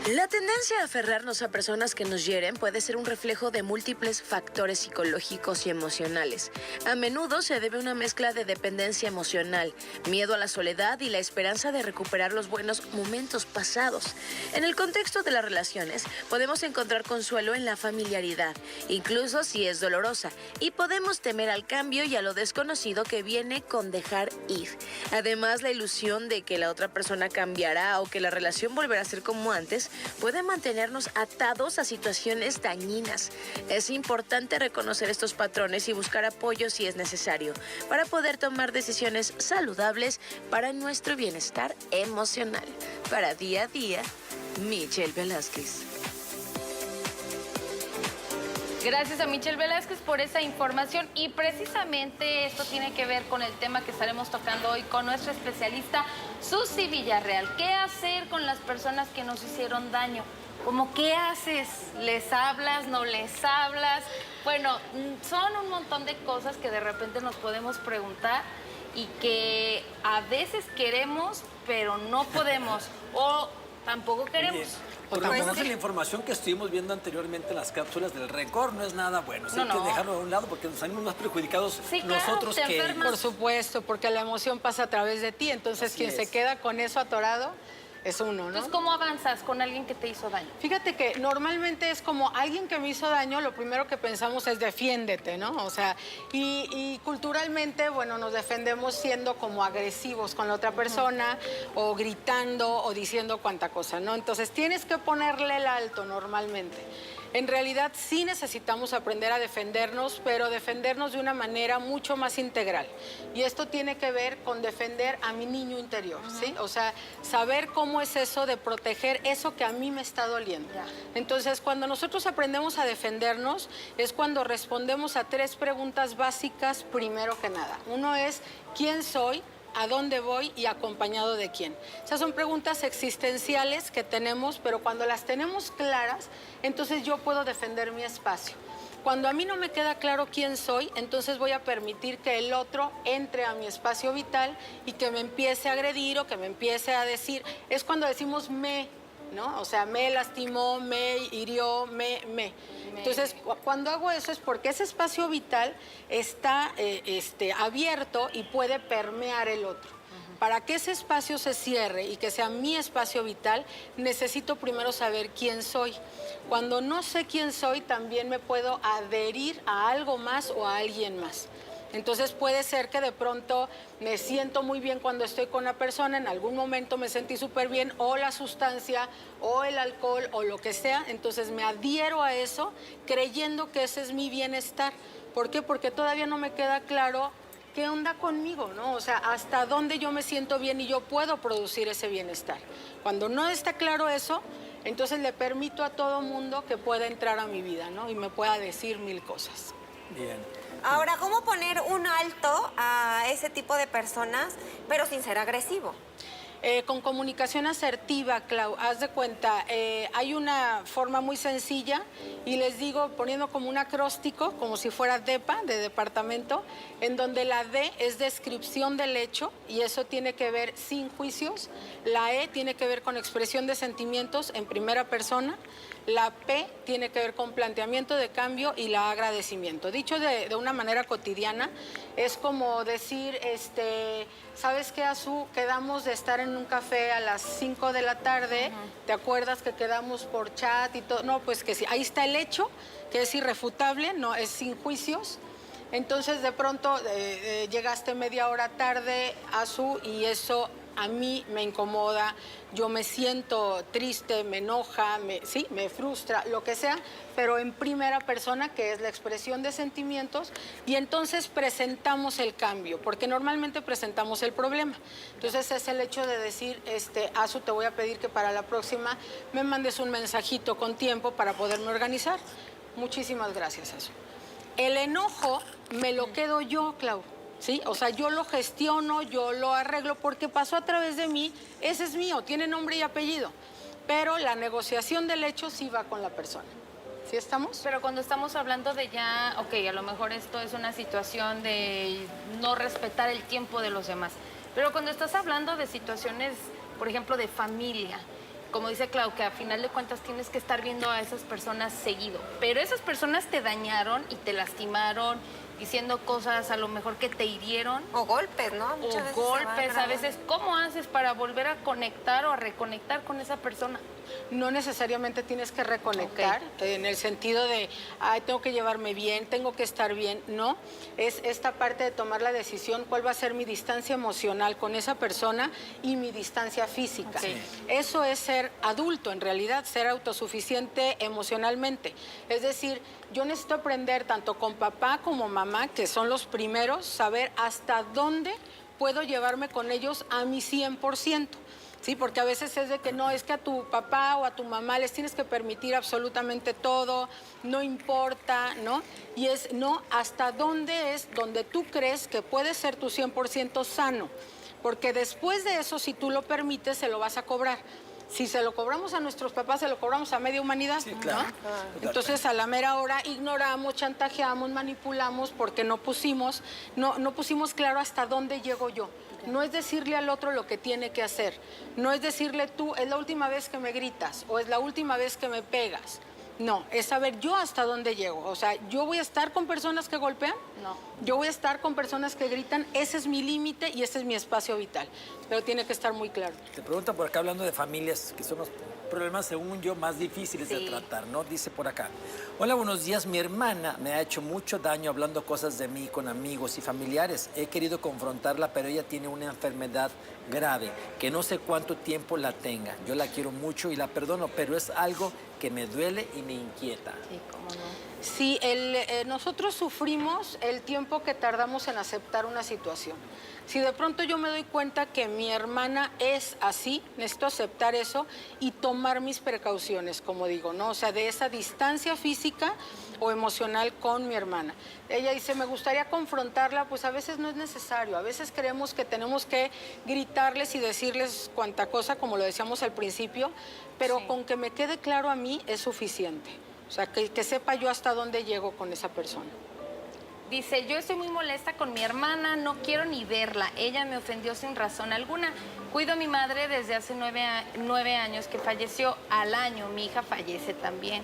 La tendencia a aferrarnos a personas que nos hieren puede ser un reflejo de múltiples factores psicológicos y emocionales. A menudo se debe a una mezcla de dependencia emocional, miedo a la soledad y la esperanza de recuperar los buenos momentos pasados. En el contexto de las relaciones, podemos encontrar consuelo en la familiaridad, incluso si es dolorosa, y podemos temer al cambio y a lo desconocido que viene con dejar ir. Además, la ilusión de que la otra persona cambiará o que la relación volverá a ser como antes puede mantenernos atados a situaciones dañinas. Es importante reconocer estos patrones y buscar apoyo si es necesario para poder tomar decisiones saludables para nuestro bienestar emocional. Para Día a Día, Michelle Velázquez. Gracias a Michelle Velázquez por esa información y precisamente esto tiene que ver con el tema que estaremos tocando hoy con nuestra especialista Susi Villarreal. ¿Qué hacer con las personas que nos hicieron daño? ¿Cómo qué haces? ¿Les hablas? ¿No les hablas? Bueno, son un montón de cosas que de repente nos podemos preguntar y que a veces queremos, pero no podemos o tampoco queremos. Porque conoce la información que estuvimos viendo anteriormente en las cápsulas del récord, no es nada bueno. Hay que dejarlo a un lado porque nos salimos más perjudicados nosotros que ellos. Por supuesto, porque la emoción pasa a través de ti, entonces quien se queda con eso atorado es uno, ¿no? Entonces, ¿cómo avanzas con alguien que te hizo daño? Fíjate que normalmente es como alguien que me hizo daño, lo primero que pensamos es defiéndete, ¿no? O sea, y culturalmente, bueno, nos defendemos siendo como agresivos con la otra persona o gritando o diciendo cuánta cosa, ¿no? Entonces, tienes que ponerle el alto normalmente. En realidad sí necesitamos aprender a defendernos, pero defendernos de una manera mucho más integral. Y esto tiene que ver con defender a mi niño interior, ¿sí? O sea, saber cómo es eso de proteger eso que a mí me está doliendo. Entonces, cuando nosotros aprendemos a defendernos, es cuando respondemos a 3 preguntas básicas primero que nada. Uno es, ¿quién soy? ¿A dónde voy y acompañado de quién? Esas son preguntas existenciales que tenemos, pero cuando las tenemos claras, entonces yo puedo defender mi espacio. Cuando a mí no me queda claro quién soy, entonces voy a permitir que el otro entre a mi espacio vital y que me empiece a agredir o que me empiece a decir. Es cuando decimos ¿no? O sea, me lastimó, me hirió, Entonces, cuando hago eso es porque ese espacio vital está abierto y puede permear el otro. Para que ese espacio se cierre y que sea mi espacio vital, necesito primero saber quién soy. Cuando no sé quién soy, también me puedo adherir a algo más o a alguien más. Entonces puede ser que de pronto me siento muy bien cuando estoy con una persona, en algún momento me sentí súper bien, o la sustancia, o el alcohol, o lo que sea, entonces me adhiero a eso creyendo que ese es mi bienestar. ¿Por qué? Porque todavía no me queda claro qué onda conmigo, ¿no? O sea, hasta dónde yo me siento bien y yo puedo producir ese bienestar. Cuando no está claro eso, entonces le permito a todo mundo que pueda entrar a mi vida, ¿no? Y me pueda decir 1000 cosas. Bien. Ahora, ¿cómo poner un alto a ese tipo de personas, pero sin ser agresivo? Con comunicación asertiva, Clau, haz de cuenta, hay una forma muy sencilla y les digo, poniendo como un acróstico, como si fuera DEPA, de departamento, en donde la D es descripción del hecho y eso tiene que ver sin juicios, la E tiene que ver con expresión de sentimientos en primera persona, la P tiene que ver con planteamiento de cambio y la agradecimiento. Dicho de una manera cotidiana, es como decir, ¿sabes qué, Azú? Quedamos de estar en un café a las 5 de la tarde, ¿te acuerdas que quedamos por chat y todo? No, pues que sí, ahí está el hecho, que es irrefutable, no es sin juicios. Entonces, de pronto, llegaste media hora tarde, Azú, y eso a mí me incomoda, yo me siento triste, me enoja, me frustra, lo que sea, pero en primera persona, que es la expresión de sentimientos, y entonces presentamos el cambio, porque normalmente presentamos el problema. Entonces es el hecho de decir, Azu, te voy a pedir que para la próxima me mandes un mensajito con tiempo para poderme organizar. Muchísimas gracias, Azu. El enojo me lo quedo yo, Clau. ¿Sí? O sea, yo lo gestiono, yo lo arreglo porque pasó a través de mí, ese es mío, tiene nombre y apellido, pero la negociación del hecho sí va con la persona. ¿Sí estamos? Pero cuando estamos hablando de ya, ok, a lo mejor esto es una situación de no respetar el tiempo de los demás, pero cuando estás hablando de situaciones, por ejemplo, de familia, como dice Clau, que a final de cuentas tienes que estar viendo a esas personas seguido. Pero esas personas te dañaron y te lastimaron, diciendo cosas a lo mejor que te hirieron. O golpes, ¿no? Muchas veces Golpes, a veces. ¿Cómo haces para volver a conectar o a reconectar con esa persona? No necesariamente tienes que reconectar, en el sentido de, ay, tengo que llevarme bien, tengo que estar bien. No, es esta parte de tomar la decisión, cuál va a ser mi distancia emocional con esa persona y mi distancia física. Eso es ser adulto, en realidad, ser autosuficiente emocionalmente. Es decir, yo necesito aprender tanto con papá como mamá, que son los primeros, saber hasta dónde puedo llevarme con ellos a mi 100%. Sí, porque a veces es de que no, es que a tu papá o a tu mamá les tienes que permitir absolutamente todo, no importa, ¿no? Y es, no, ¿hasta dónde es donde tú crees que puede ser tu 100% sano? Porque después de eso, si tú lo permites, se lo vas a cobrar. Si se lo cobramos a nuestros papás, se lo cobramos a media humanidad, sí, claro. ¿no? Entonces, a la mera hora ignoramos, chantajeamos, manipulamos porque no pusimos claro hasta dónde llego yo. No es decirle al otro lo que tiene que hacer. No es decirle tú, es la última vez que me gritas o es la última vez que me pegas. No, es saber yo hasta dónde llego. O sea, ¿yo voy a estar con personas que golpean? No. Yo voy a estar con personas que gritan. Ese es mi límite y ese es mi espacio vital. Pero tiene que estar muy claro. Te preguntan por acá, hablando de familias, que son los problemas, según yo, más difíciles de tratar, ¿no? Dice por acá: hola, buenos días. Mi hermana me ha hecho mucho daño hablando cosas de mí con amigos y familiares. He querido confrontarla, pero ella tiene una enfermedad grave que no sé cuánto tiempo la tenga. Yo la quiero mucho y la perdono, pero es algo que me duele y me inquieta. Sí, cómo no. Sí, nosotros sufrimos el tiempo que tardamos en aceptar una situación. Si de pronto yo me doy cuenta que mi hermana es así, necesito aceptar eso y tomar mis precauciones, como digo, ¿no? O sea, de esa distancia física o emocional con mi hermana. Ella dice, me gustaría confrontarla, pues a veces no es necesario. A veces creemos que tenemos que gritarles y decirles cuanta cosa, como lo decíamos al principio, pero con que me quede claro a mí es suficiente. O sea, que sepa yo hasta dónde llego con esa persona. Dice, yo estoy muy molesta con mi hermana, no quiero ni verla. Ella me ofendió sin razón alguna. Cuido a mi madre desde hace 9 años que falleció. Al año mi hija fallece también.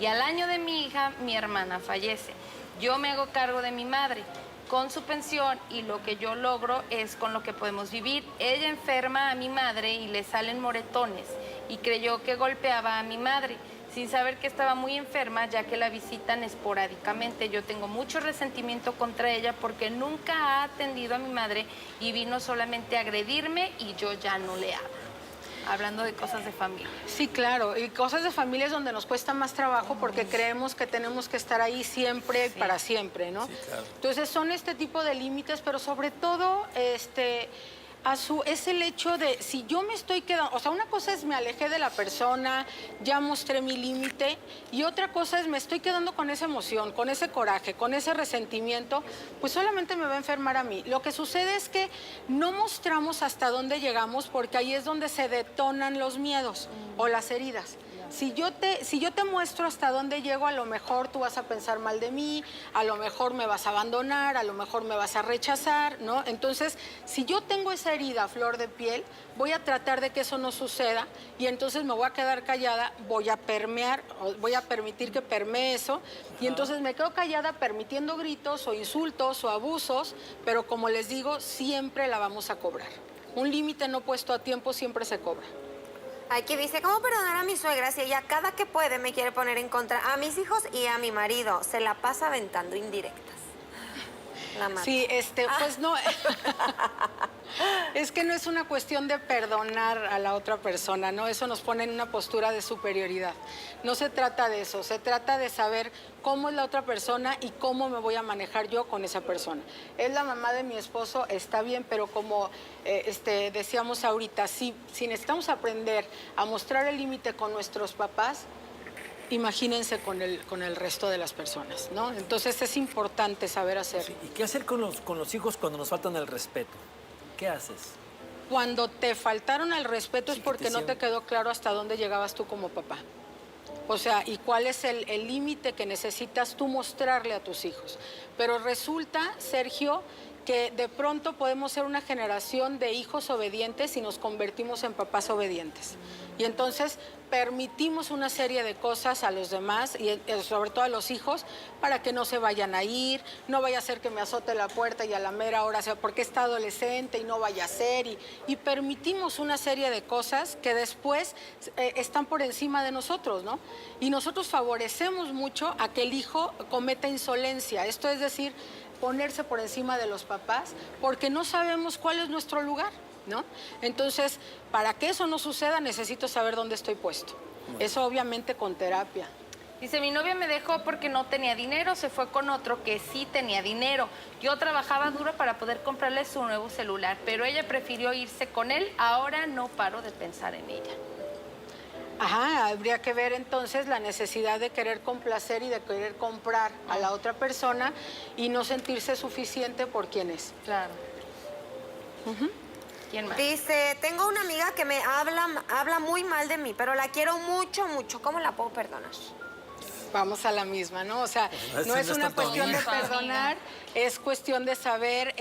Y al año de mi hija, mi hermana fallece. Yo me hago cargo de mi madre con su pensión y lo que yo logro es con lo que podemos vivir. Ella enferma a mi madre y le salen moretones y creyó que golpeaba a mi madre, sin saber que estaba muy enferma, ya que la visitan esporádicamente. Yo tengo mucho resentimiento contra ella porque nunca ha atendido a mi madre y vino solamente a agredirme y yo ya no le hablo. Hablando de cosas de familia. Sí, claro, y cosas de familia es donde nos cuesta más trabajo porque creemos que tenemos que estar ahí siempre, para siempre, ¿no? Sí, claro. Entonces son este tipo de límites, pero sobre todo, es el hecho de, si yo me estoy quedando, o sea, una cosa es me alejé de la persona, ya mostré mi límite, y otra cosa es me estoy quedando con esa emoción, con ese coraje, con ese resentimiento, pues solamente me va a enfermar a mí. Lo que sucede es que no mostramos hasta dónde llegamos porque ahí es donde se detonan los miedos o las heridas. Si yo te muestro hasta dónde llego, a lo mejor tú vas a pensar mal de mí, a lo mejor me vas a abandonar, a lo mejor me vas a rechazar, ¿no? Entonces, si yo tengo esa herida a flor de piel, voy a tratar de que eso no suceda y entonces me voy a quedar callada, voy a permitir que permee eso y entonces me quedo callada permitiendo gritos o insultos o abusos, pero como les digo, siempre la vamos a cobrar. Un límite no puesto a tiempo siempre se cobra. Aquí dice, ¿cómo perdonar a mi suegra si ella cada que puede me quiere poner en contra a mis hijos y a mi marido? Se la pasa aventando indirectas. La mata. Sí, pues no. Es que no es una cuestión de perdonar a la otra persona, ¿no? Eso nos pone en una postura de superioridad. No se trata de eso, se trata de saber cómo es la otra persona y cómo me voy a manejar yo con esa persona. Es la mamá de mi esposo, está bien, pero como decíamos ahorita, si necesitamos aprender a mostrar el límite con nuestros papás, imagínense con el resto de las personas, ¿no? Entonces es importante saber hacerlo. Sí, ¿y qué hacer con los hijos cuando nos faltan el respeto? ¿Qué haces? Cuando te faltaron el respeto es porque no te quedó claro hasta dónde llegabas tú como papá. O sea, y cuál es el límite que necesitas tú mostrarle a tus hijos. Pero resulta, Sergio, que de pronto podemos ser una generación de hijos obedientes y nos convertimos en papás obedientes. Y entonces permitimos una serie de cosas a los demás y sobre todo a los hijos para que no se vayan a ir, no vaya a ser que me azote la puerta y a la mera hora sea porque está adolescente y no vaya a ser. Y permitimos una serie de cosas que después están por encima de nosotros, ¿no? Y nosotros favorecemos mucho a que el hijo cometa insolencia. Esto es decir, ponerse por encima de los papás porque no sabemos cuál es nuestro lugar, ¿no? Entonces, para que eso no suceda, necesito saber dónde estoy puesto. Eso obviamente con terapia. Dice, mi novia me dejó porque no tenía dinero, se fue con otro que sí tenía dinero. Yo trabajaba duro para poder comprarle su nuevo celular, pero ella prefirió irse con él. Ahora no paro de pensar en ella. Ajá, habría que ver entonces la necesidad de querer complacer y de querer comprar a la otra persona y no sentirse suficiente por quien es. Claro. ¿Quién más? Dice, tengo una amiga que me habla muy mal de mí, pero la quiero mucho, mucho. ¿Cómo la puedo perdonar? Vamos a la misma, ¿no? O sea, no es una cuestión de perdonar, es cuestión de saber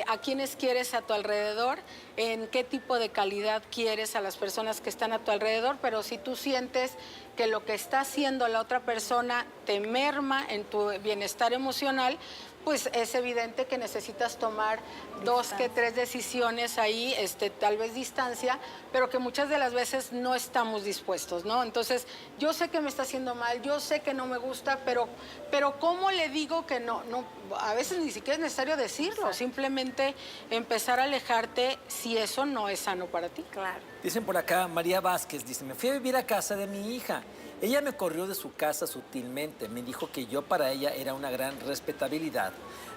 a quiénes quieres a tu alrededor, en qué tipo de calidad quieres a las personas que están a tu alrededor, pero si tú sientes que lo que está haciendo la otra persona te merma en tu bienestar emocional, pues es evidente que necesitas tomar 2 que 3 decisiones ahí, tal vez distancia, pero que muchas de las veces no estamos dispuestos, ¿no? Entonces, yo sé que me está haciendo mal, yo sé que no me gusta, pero ¿cómo le digo que no? No, a veces ni siquiera es necesario decirlo, simplemente empezar a alejarte si eso no es sano para ti. Claro. Dicen por acá, María Vázquez, dice, me fui a vivir a casa de mi hija. Ella me corrió de su casa sutilmente, me dijo que yo para ella era una gran respetabilidad.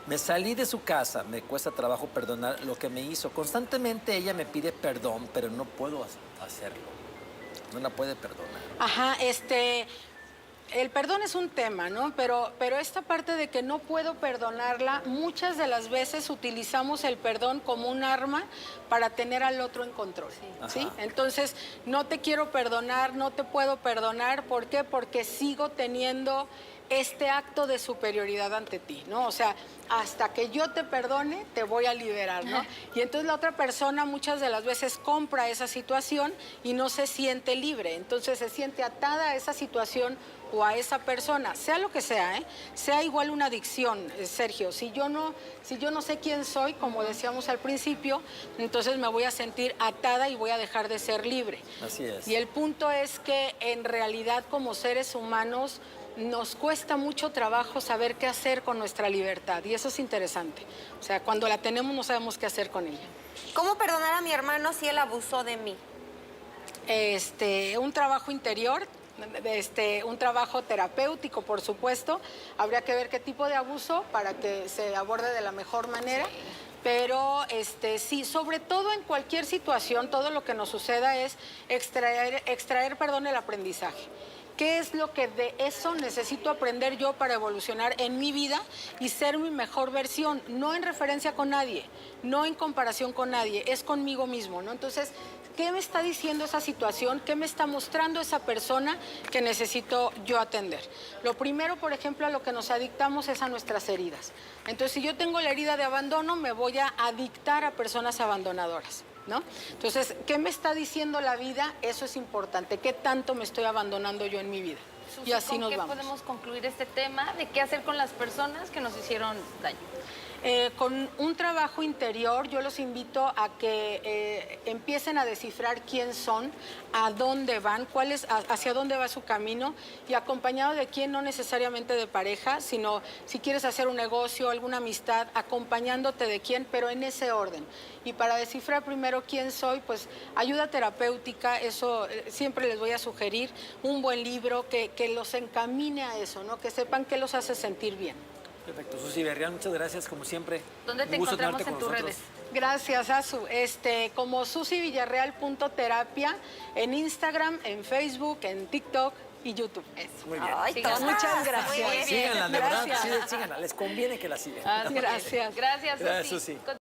Me salí de su casa, me cuesta trabajo perdonar lo que me hizo. Constantemente ella me pide perdón, pero no puedo hacerlo. No la puede perdonar. Ajá, el perdón es un tema, ¿no? Pero esta parte de que no puedo perdonarla, muchas de las veces utilizamos el perdón como un arma para tener al otro en control, ¿sí? Entonces, no te quiero perdonar, no te puedo perdonar, ¿por qué? Porque sigo teniendo este acto de superioridad ante ti, ¿no? O sea, hasta que yo te perdone, te voy a liberar, ¿no? Y entonces la otra persona muchas de las veces compra esa situación y no se siente libre, entonces se siente atada a esa situación o a esa persona, sea lo que sea, sea igual una adicción, Sergio. Si yo no sé quién soy, como decíamos al principio, entonces me voy a sentir atada y voy a dejar de ser libre. Así es. Y el punto es que en realidad como seres humanos nos cuesta mucho trabajo saber qué hacer con nuestra libertad y eso es interesante. O sea, cuando la tenemos no sabemos qué hacer con ella. ¿Cómo perdonar a mi hermano si él abusó de mí? Un trabajo interior, un trabajo terapéutico, por supuesto. Habría que ver qué tipo de abuso para que se aborde de la mejor manera. Pero sí, sobre todo en cualquier situación, todo lo que nos suceda es extraer, el aprendizaje. ¿Qué es lo que de eso necesito aprender yo para evolucionar en mi vida y ser mi mejor versión? No en referencia con nadie, no en comparación con nadie, es conmigo mismo, ¿no? Entonces, ¿qué me está diciendo esa situación? ¿Qué me está mostrando esa persona que necesito yo atender? Lo primero, por ejemplo, a lo que nos adictamos es a nuestras heridas. Entonces, si yo tengo la herida de abandono, me voy a adictar a personas abandonadoras, ¿no? Entonces, ¿qué me está diciendo la vida? Eso es importante. ¿Qué tanto me estoy abandonando yo en mi vida? Susi, y así ¿con nos qué vamos. podemos concluir este tema de qué hacer con las personas que nos hicieron daño? Con un trabajo interior, yo los invito a que empiecen a descifrar quién son, a dónde van, hacia dónde va su camino y acompañado de quién, no necesariamente de pareja, sino si quieres hacer un negocio, alguna amistad, acompañándote de quién, pero en ese orden. Y para descifrar primero quién soy, pues ayuda terapéutica, eso siempre les voy a sugerir, un buen libro que los encamine a eso, ¿no? Que sepan qué los hace sentir bien. Perfecto. Susi Villarreal, muchas gracias, como siempre. ¿Dónde te Un gusto encontramos tenerte en con tus nosotros. redes? Gracias, Azu. Como susivillarreal.terapia en Instagram, en Facebook, en TikTok y YouTube. Eso. Muy bien. Ay, Síganla. todas. Muchas gracias. Muy bien. Síganla, de verdad, Gracias. síganla. Les conviene que la sigan. Así es. Gracias. Gracias, Gracias, Susi. Susi.